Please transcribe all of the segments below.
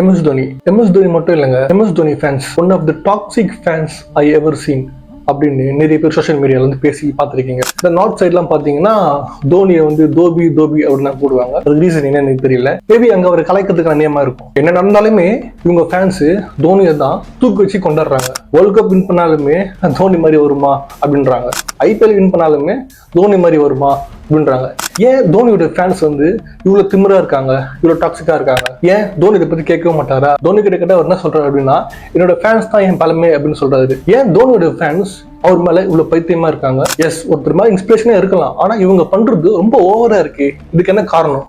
MS Dhoni. MS Dhoni மட்டும் இல்லைங்க, MS Dhoni fans one of the toxic fans I ever seen அப்படின்னு நிறைய பேர் சோஷியல் மீடியால வந்து பேசி பார்த்துருக்கீங்க. இந்த நார்த் சைட்லாம் பார்த்தீங்கன்னா தோனியை வந்து தோபி தோபி அப்படின்னு போடுவாங்க. அது ரீசன் என்னன்னு எனக்கு தெரியல. மேபி அங்கே அவர் கலைக்கிறதுக்கான நியமா இருக்கும். என்ன நடந்தாலுமே இவங்க ஃபேன்ஸ் தோனியை தான் தூக்கி வச்சு கொண்டாடுறாங்க. வேர்ல்ட் கப் வின் பண்ணாலுமே தோனி மாதிரி வருமா அப்படின்றாங்க. IPL வின் பண்ணாலுமே தோனி மாதிரி வருமா அப்படின்றாங்க. ஏன் தோனியோட ஃபேன்ஸ் வந்து இவ்வளவு திமிரா இருக்காங்க, இவ்வளவு டாக்ஸிக்கா இருக்காங்க? ஏன் தோனி இதை பத்தி கேட்கவே மாட்டாரா? தோனி கிட்ட கேட்டா அவர் என்ன சொல்றாரு அப்படின்னா, என்னோட ஃபேன்ஸ் தான் என் பலமே அப்படின்னு சொல்றாரு. ஏன் தோனியோட ஃபேன்ஸ் அவர் மேல இவ்வளவு பைத்தியமா இருக்காங்க? எஸ், ஒருத்தர் மாதிரி இன்ஸ்பிரேஷனே இருக்கலாம், ஆனா இவங்க பண்றது ரொம்ப ஓவரா இருக்கு. இதுக்கு என்ன காரணம்?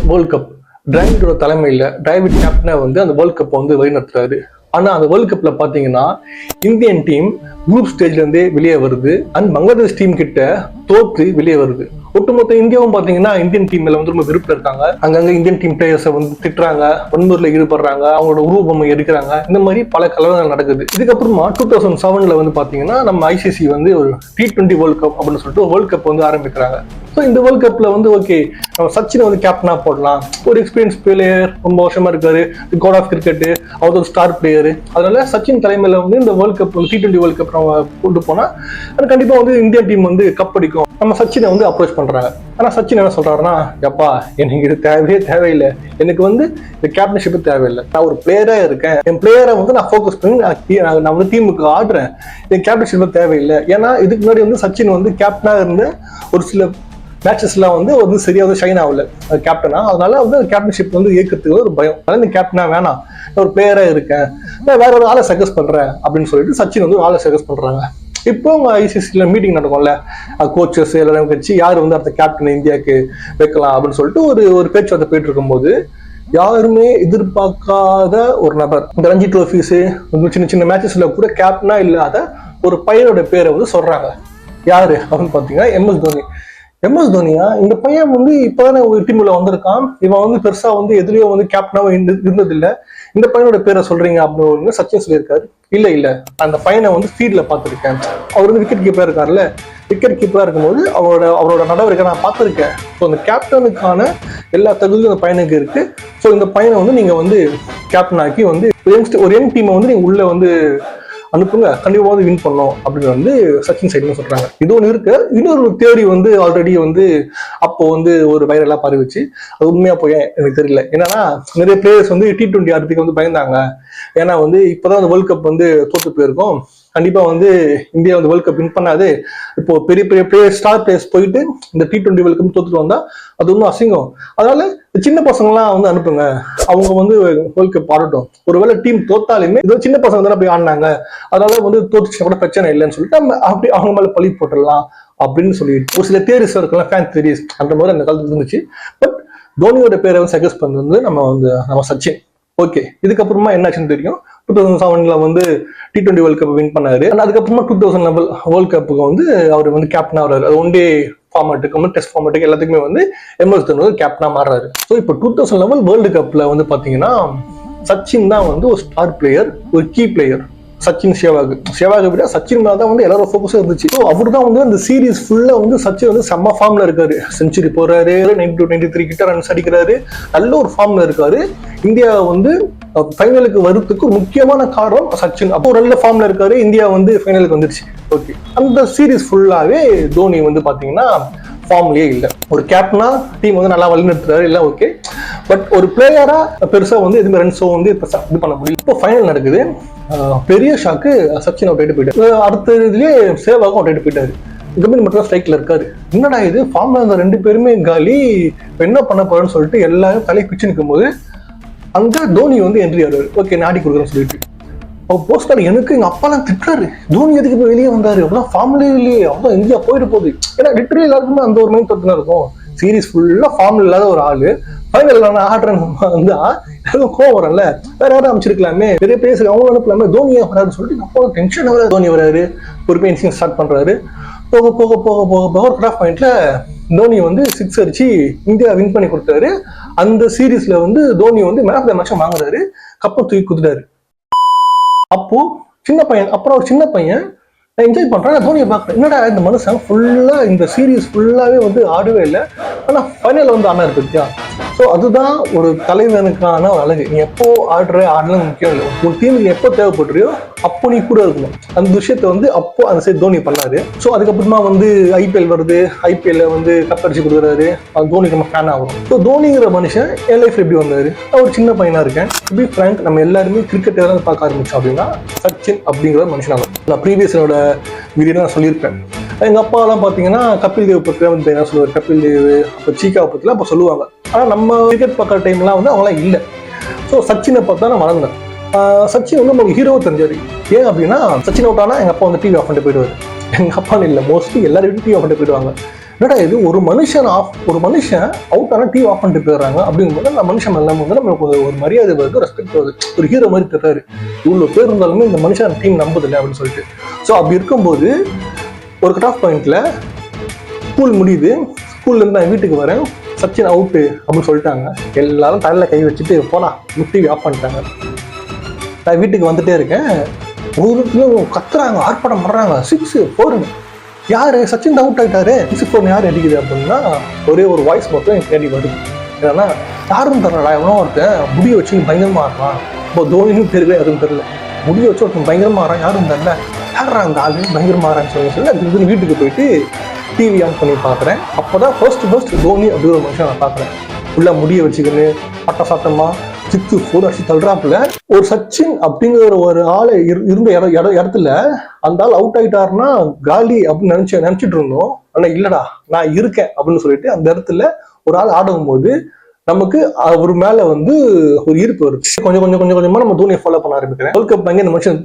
வேர்ல்ட் கப் டிராவிடோட தலைமையில டிராவிட் கேப்டனா வந்து அந்த வேர்ல்ட் கப் வந்து வழிநடத்துறாரு. ஆனா அந்த வேர்ல்ட் கப்ல பாத்தீங்கன்னா இந்தியன் டீம் குரூப் ஸ்டேஜ்ல இருந்தே வெளியே வருது அண்ட் பங்களாதேஷ் டீம் கிட்ட தோற்று வெளியே வருது. ஒட்டுமொத்த இந்தியாவும் பாத்தீங்கன்னா இந்தியன் டீம் மேல வந்து ரொம்ப விருப்பம் இருக்காங்க. அங்கங்க இந்தியன் டீம் பிளேயர்ஸை வந்து திட்டுறாங்க, வன்முறையில ஈடுபடுறாங்க, அவங்களோட உருவபொம்மை எடுக்கிறாங்க. இந்த மாதிரி பல கலவரங்கள் நடக்குது. இதுக்கப்புறமா 2007 வந்து பாத்தீங்கன்னா நம்ம ICC வந்து ஒரு T20 வேர்ல்ட் கப் அப்படின்னு சொல்லிட்டு ஒரு வேர்ல்ட் கப் வந்து ஆரம்பிக்கிறாங்க. ஸோ இந்த வேர்ல்ட் கப்ல வந்து ஓகே, நம்ம சச்சினை வந்து கேப்டனா போடலாம். ஒரு எக்ஸ்பீரியன்ஸ் பிளேயர், ரொம்ப வருஷமா இருக்காரு, காட் ஆஃப் கிரிக்கெட், அவர் ஒரு ஸ்டார் பிளேயர். அதனால சச்சின் தலைமையில வந்து இந்த world cup T20 world cup நம்ம கொண்டு போனா கண்டிப்பா வந்து இந்தியா டீம் வந்து கப் அடிக்கும். நம்ம சச்சினை வந்து அப்ரோச் பண்றாங்க. ஆனா சச்சின் என்ன சொல்றாருன்னா, எப்பா எனக்கு இது தேவையில்லை, எனக்கு வந்து இந்த கேப்டன்ஷிப் தேவையில்லை, நான் ஒரு பிளேயரா இருக்கேன், என் பிளேயரை வந்து நான் ஃபோக்கஸ் பண்ணி நான் வந்து டீமுக்கு ஆடுறேன், என் கேப்டன்ஷிப் தேவையில்லை. ஏன்னா இதுக்கு முன்னாடி வந்து சச்சின் வந்து கேப்டனா இருந்த ஒரு சில மேட்சஸ்லாம் வந்து சரியா வந்து ஷைன் ஆகல கேப்டனா. அதனால வந்து கேப்டன்ஷிப் வந்து ஏற்கிறதுக்கு ஒரு பயம். அதனால இந்த கேப்டனா வேணாம், ஒரு பிளேயரா இருக்கேன், நான் வேற ஒரு ஆளை சஜஸ்ட் பண்றேன் அப்படின்னு சொல்லிட்டு சச்சின் வந்து ஒரு ஆளை சஜஸ்ட் பண்றாங்க. இப்போ அவங்க ICCல மீட்டிங் நடக்கும்ல, கோச்சஸ் எல்லாரும் வச்சு யார் வந்து அடுத்த கேப்டன் இந்தியாவுக்கு வைக்கலாம் அப்படின்னு சொல்லிட்டு ஒரு பேச்சுவார்த்தை போயிட்டு இருக்கும்போது யாருமே எதிர்பார்க்காத ஒரு நபர், இந்த ரஞ்சி ட்ரோஃபீஸ் சின்ன சின்ன மேட்சஸ்ல கூட கேப்டனா இல்லாத ஒரு பையனோட பேரை வந்து சொல்றாங்க. யாரு அப்படின்னு பாத்தீங்கன்னா MS Dhoni. MS Dhoniயா, இந்த பையன் வந்து இப்பதானே ஒரு டீம்ல வந்திருக்கான், இவன் வந்து பெருசா வந்து எதுலயோ வந்து கேப்டனாவும் இருந்ததில்லை, இந்த பையனோட பேரை சொல்றீங்க அப்படின்னு சச்சின் சொல்லியிருக்காரு. இல்ல அந்த பையனை வந்து ஃபீல்ட்ல பார்த்துருக்கேன், அவர் வந்து விக்கெட் கீப்பரா இருக்காருல்ல, விக்கெட் கீப்பரா இருக்கும்போது அவரோட நடவடிக்கை நான் பார்த்துருக்கேன். ஸோ அந்த கேப்டனுக்கான எல்லா தகுதியும் அந்த பையனுக்கு இருக்கு. ஸோ இந்த பையனை வந்து நீங்க வந்து கேப்டன் ஆக்கி வந்து ஒரு யங் டீமை வந்து நீங்க உள்ள வந்து அனுப்புங்க, கண்டிப்பா வந்து வின் பண்ணோம் அப்படின்னு வந்து சச்சின் சைட்னு சொல்றாங்க. இது ஒன்று இருக்கு. இன்னொரு தியரி வந்து ஆல்ரெடி வந்து அப்போ வந்து ஒரு வைரலா பரவிச்சு. அது உண்மையா போய் எனக்கு தெரியல. என்னன்னா நிறைய பிளேயர்ஸ் வந்து T20 ஆடுறதுக்கு வந்து பயந்தாங்க. ஏன்னா வந்து இப்பதான் அந்த வேர்ல்ட் கப் வந்து தோத்து போயிருக்கோம், கண்டிப்பா வந்து இந்தியா வந்து வேர்ல்ட் கப் வின் பண்ணாது, இப்போ பெரிய பெரிய பிளேயர் ஸ்டார் பிளேயர்ஸ் போயிட்டு இந்த T20 வேர்ல்ட் கப் தோத்துட்டு வந்தா அது ஒன்றும் அசிங்கம், அதனால சின்ன பசங்களாம் வந்து அனுப்புங்க, அவங்க வந்து வேர்ல்ட் கப் ஆடட்டும், ஒருவேளை டீம் தோத்தாலுமே இது சின்ன பசங்க தானே போய் ஆடினாங்க, அதனால வந்து தோத்துச்சு கூட பிரச்சனை இல்லைன்னு சொல்லிட்டு நம்ம அப்படி அவங்க மேல பழி போட்டுடலாம் அப்படின்னு சொல்லிட்டு ஒரு சில தியரிஸ் இருக்கலாம், ஃபேன் தியரிஸ் அந்த மாதிரி அந்த காலத்துல இருந்துச்சு. பட் தோனியோட பேரை வந்து சஜஸ்ட் பண்ணது நம்ம சச்சின். ஓகே, இதுக்கப்புறமா என்னாச்சுன்னு தெரியும். 2007 வந்து T20 வேர்ல்ட் கப் வின் பண்ணாரு. அதுக்கப்புறமா 2011 வேர்ல்ட் கப்புக்கு வந்து அவர் வந்து கேப்டனா வர்றாரு. அது ஒன் டே ஃபார்மேட்டுக்கு, டெஸ்ட் ஃபார்மேட்டுக்கு எல்லாத்துக்குமே வந்து MS Dhoni வந்து கேப்டனா மாறுறாரு. ஸோ இப்போ 2011 வேர்ல்டு கப்ல வந்து பாத்தீங்கன்னா சச்சின் தான் வந்து ஒரு ஸ்டார் பிளேயர், ஒரு கீ பிளேயர். சச்சின் சேவாக விட சச்சின் மேல தான் வந்து எல்லாரும் ஃபோக்கஸும் இருந்துச்சு. ஸோ அவர் தான் வந்து அந்த சீரீஸ் ஃபுல்லா வந்து சச்சின் வந்து செம்ம ஃபார்ம்ல இருக்காரு, செஞ்சுரி போறாரு, 92-93 கிட்ட ரன்ஸ் அடிக்கிறாரு, நல்ல ஒரு ஃபார்ம்ல இருக்காரு. இந்தியா வந்து ஃபைனலுக்கு வரதுக்கு முக்கியமான காரணம் சச்சின். அப்போ நல்ல ஃபார்ம்ல இருக்காரு, இந்தியா வந்து ஃபைனலுக்கு வந்துருச்சு. ஓகே, அந்த சீரீஸ் ஃபுல்லாவே தோனி வந்து பாத்தீங்கன்னா ஃபார்ம்லயே இல்லை. ஒரு கேப்டனா டீம் வந்து நல்லா வழிநடத்துறாரு, இல்லை ஓகே, பட் ஒரு பிளேயரா பெருசா வந்து எதுவுமே ரன்ஸோ வந்து இது பண்ண முடியும். இப்போ ஃபைனல் நடக்குது, பெரிய ஷாக்கு சச்சின் அவுட் ஆயிட்டு போயிட்டாரு. அடுத்த இதுலயே சேவாகும் அவுட் ஆயிட்டு போயிட்டாரு. கம்பெனி மட்டும் ஸ்ட்ரைக்ல இருக்காரு. என்னடா இது, ஃபார்ம்ல இருந்த 2 பேருமே காலி, என்ன பண்ண போறேன்னு சொல்லிட்டு எல்லாரும் தலை பிச்சு நிற்கும் போது அங்க தோனி வந்து என்ட்ரி ஆறாரு. ஓகே, நாடி கொடுக்குறேன்னு சொல்லிட்டு போஸ்ட் கார்டு எனக்கு எங்க அப்பாலாம் திட்டுறாரு, தோனி எதுக்கு போய் வெளியே வந்தாரு, அப்படின்னா ஃபார்ம்லயே இல்லையே, அதான் இந்தியா போயிட்டு போகுது. ஏன்னா லிட்டரலி எல்லாருக்குமே அந்த ஒரு மைண்ட் தான் இருக்கும். சீரீஸ் ஃபுல்லா ஃபார்ம்ல இல்லாத ஒரு ஆளு ஃபைனல் நான் ஆடுறேன் வந்து கோவம் வரல, வேற யாரும் அமைச்சிருக்கலாமே, பெரிய பிளேயர்ஸ் அவங்க அனுப்பலாமே, தோனியா வராதுன்னு சொல்லிட்டு அப்போ டென்ஷன் வர தோனி வராரு, ஒரு பெயின்சிங் ஸ்டார்ட் பண்றாரு. போக போக போக போக போக ஒரு கிராஃப் பாயிண்ட்ல தோனி வந்து 6 அடிச்சு இந்தியா வின் பண்ணி கொடுத்தாரு. அந்த சீரீஸ்ல வந்து தோனி வந்து மேன் ஆஃப் த மேட்ச் வாங்குறாரு, கப்பை தூக்கி குடுத்துட்டாரு. அப்போ சின்ன பையன், அப்புறம் ஒரு சின்ன பையன் என்ஜாய் பண்றான், தோனியை பாக்குறேன், என்னடா இந்த மனுஷன் ஃபுல்லா இந்த சீரீஸ் ஃபுல்லாவே வந்து ஆடவே இல்லை, ஆனா ஃபைனல் வந்து ஆனா இருக்கு. ஸோ அதுதான் ஒரு தலைவனுக்கான ஒரு அழகு. நீ எப்போ ஆடலாம் முக்கியம் இல்லை, உன் டீமுக்கு எப்போ தேவைப்படுறியோ அப்போ நீ கூட இருக்கணும். அந்த விஷயத்த வந்து அப்போ அந்த சைடு தோனி பண்ணாரு. ஸோ அதுக்கப்புறமா வந்து ஐபிஎல் வருது, ஐபிஎல்ல வந்து கப் அடிச்சு கொடுக்குறாரு, தோனி நம்ம ஃபேன் ஆகும். ஸோ தோனிங்கிற மனுஷன் என் லைஃப் எப்படி வந்தாரு, நான் ஒரு சின்ன பையனா இருக்கேன். டு பி ஃப்ராங்க், நம்ம எல்லாருமே கிரிக்கெட் எதாவது பார்க்க ஆரம்பிச்சோம் அப்படின்னா சச்சின் அப்படிங்கிற மனுஷனாகும். நான் ப்ரீவியஸோட வீடியோ நான் சொல்லியிருப்பேன். எங்கள் அப்பாலாம் பார்த்தீங்கன்னா கபில் தேவ் பற்றி வந்து என்ன சொல்லுவார், கபில் தேவ் அப்போ சீக்காவை பற்றிலாம் அப்போ சொல்லுவாங்க. ஆனால் நம்ம கிரிக்கெட் பார்க்குற டைம்லாம் வந்து அவங்களாம் இல்லை. ஸோ சச்சினை பார்த்தா நான் வளர்ந்தேன். சச்சின் வந்து நம்மளுக்கு ஹீரோவை தெரிஞ்சாரு. ஏன் அப்படின்னா சச்சின் அவுட் ஆனால் எங்கள் அப்பா வந்து டிவி ஆஃப் பண்ணிட்டு போயிடுவார். எங்கள் அப்பான்னு இல்லை, மோஸ்ட்லி எல்லாரும் டிவி ஆஃப் பண்ணிட்டு போயிடுவாங்க. என்னடா இது, ஒரு மனுஷன் அவுட் ஆனால் டிவி ஆஃப் பண்ணிட்டு போயிடுறாங்க அப்படிங்கும்போது அந்த மனுஷன் எல்லாம் வந்து நம்மளுக்கு ஒரு மரியாதை வருது, ரெஸ்பெக்ட் வருது, ஒரு ஹீரோ மாதிரி தர்றாரு. இவ்வளோ பேர் இருந்தாலுமே இந்த மனுஷன் டீம் நம்பதில்லை அப்படின்னு சொல்லிட்டு. ஸோ அப்படி இருக்கும்போது ஒரு கட் ஆஃப் பாயிண்ட்ல ஸ்கூல் முடியுது, ஸ்கூல்ல இருந்து நான் வீட்டுக்கு வரேன், சச்சின் அவுட்டு அப்படின்னு சொல்லிட்டாங்க. எல்லாரும் தலையில கை வச்சுட்டு போனா டிவி ஆஃப் பண்ணிட்டாங்க. நான் வீட்டுக்கு வந்துட்டே இருக்கேன், ஒவ்வொருத்தையும் கத்துறாங்க, ஆர்ப்பாட்டம் பண்றாங்க, 6 4 யாரு சச்சின் அவுட் ஆயிட்டாரு, 6 4 யாரு அடிக்குது அப்படின்னா ஒரே ஒரு வாய்ஸ் மட்டும் எனக்கு தேடி வருது. ஏன்னா யாரும் தரலடா, எவனோ ஒருத்தன் முடிய வச்சு பயங்கரமா இருக்கான், இப்போ தோனின்னு தெரியல, எதுவும் தெரியல, முடிய வச்சு ஒருத்தன் பயங்கரமா ஆறான், யாரும் தெரியல, யாரா அந்த ஆளு பயங்கரமா ஆறான்னு சொல்லி அது வீட்டுக்கு போயிட்டு டிவி ஆன் பண்ணி பார்க்குறேன். அப்போதான் ஃபர்ஸ்ட் தோனி அப்படிங்கிற ஒரு மனுஷன் நான் பார்க்குறேன். ஃபுல்லாக முடிய வச்சுக்கின்னு பட்ட சாத்தமா 6 4 அடிச்சு தள்ளுறாப்புல. ஒரு சச்சின் அப்படிங்கிற ஒரு ஆளை இருந்த இடத்துல அந்த ஆள் அவுட் ஆகிட்டாருன்னா காலி அப்படின்னு நினைச்சிட்டு இருந்தோம். ஆனால் இல்லடா, நான் இருக்கேன் அப்படின்னு சொல்லிட்டு அந்த இடத்துல ஒரு ஆள் ஆடும் போது நமக்கு அவர் மேல வந்து ஒரு ஈர்ப்பு வருது. கொஞ்சமா நம்ம தோனியை ஃபாலோ பண்ண ஆரம்பிக்கிறேன். வேர்ல்ட் கப் வாங்கி அந்த மனுஷன்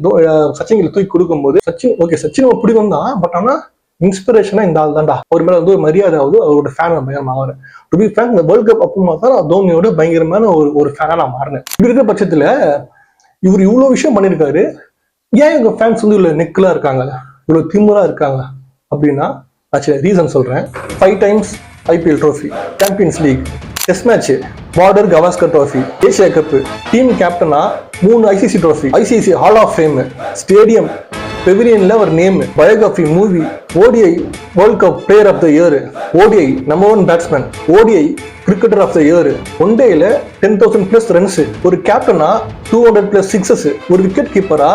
சச்சின் தூக்கி கொடுக்கும்போது சச்சின் பிடிக்கும் தான், பட் ஆனா இன்ஸ்பிரேஷனா இந்த ஆள் தான்டா, அவர் மேல வந்து ஒரு மரியாதை ஆகுது, அவரோட ஃபேன் பயங்கரமா ஆகிறேன். டு பி ஃப்ராங்க், இந்த வேர்ல்ட் கப் அப்புறமா தான் தோனியோட பயங்கரமான ஒரு ஃபேனா நான் மாறினேன். இப்படி இருக்கிற பட்சத்துல இவர் இவ்வளவு விஷயம் பண்ணிருக்காரு, ஏன் இவங்க ஃபேன்ஸ் வந்து இவ்வளவு நெக்கலா இருக்காங்க, இவ்வளவு திமுறா இருக்காங்க அப்படின்னா ரீசன் சொல்றேன். 5 times IPL trophy, champions league, test match, Border Gavaskar trophy, Asia cup, team கேப்டனா 3 ICC trophy, ICC hall of fame, stadium, பெவிலியன்ல ஒரு name, biography, movie, ODI world cup player of the year, ODI number 1 batsman, ODI cricketer of the year, one டேல 10,000+ runs, ஒரு கேப்டனா 200+ sixes, ஒரு wicket கீப்பரா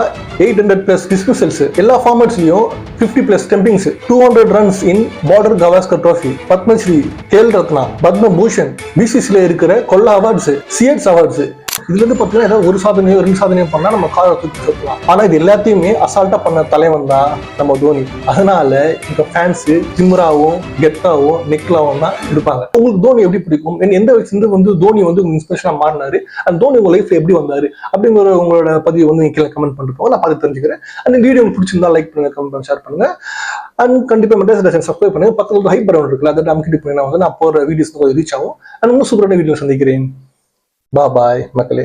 800+ dismissals, எல்லா ஃபார்மேட்ஸ்லயும் 50+ stumpings, 200 runs in Border Gavaskar trophy, Padmashri, Khel Ratna, Padma Bhushan, பிசிசில இருக்கிற கொல்லா அவார்ட்ஸ், சிஎட்ஸ் அவார்ட்ஸ். இதுல இருந்து பாத்தீங்கன்னா ஏதாவது ஒரு சாதனையோ 2 சாதனையோ பண்ணா நம்ம காலை தூக்கி சொல்லலாம். ஆனா இது எல்லாத்தையுமே அசால்ட்டா பண்ண தலைவன் தான் நம்ம தோனி. அதனால இந்த ஃபேன்ஸ் திமுறாவும் கெத்தாவும் நெக்லாவும் தான் இருப்பாங்க. உங்களுக்கு தோனி எப்படி பிடிக்கும், எந்த வயசுல வந்து தோனி வந்து உங்க இன்ஸ்பிரேஷனா மாறினாரு, அந்த தோனி உங்க லைஃப்ல எப்படி வந்தாரு அப்படிங்கிற உங்களோட பதிவு வந்து நீங்க கீழே கமெண்ட் பண்ணிருக்கோம், நான் பார்த்து தெரிஞ்சுக்கிறேன். அந்த வீடியோ உங்களுக்கு பிடிச்சிருந்தா லைக் பண்ணுங்க, கமெண்ட் பண்ணி ஷேர் பண்ணுங்க, அண்ட் கண்டிப்பா மெட்ராஸ் சப்ஸ்கிரைப் பண்ணுங்க. பக்கத்துல ஹைப் பரவல் இருக்குல்ல, அதை அமுக்கிட்டு போய் நான் போற வீடியோஸ் ரீச் ஆகும். அண்ட் இன்னும் சூப்பரான வீடியோ சந்திக்கிறேன். பாய் மக்களே.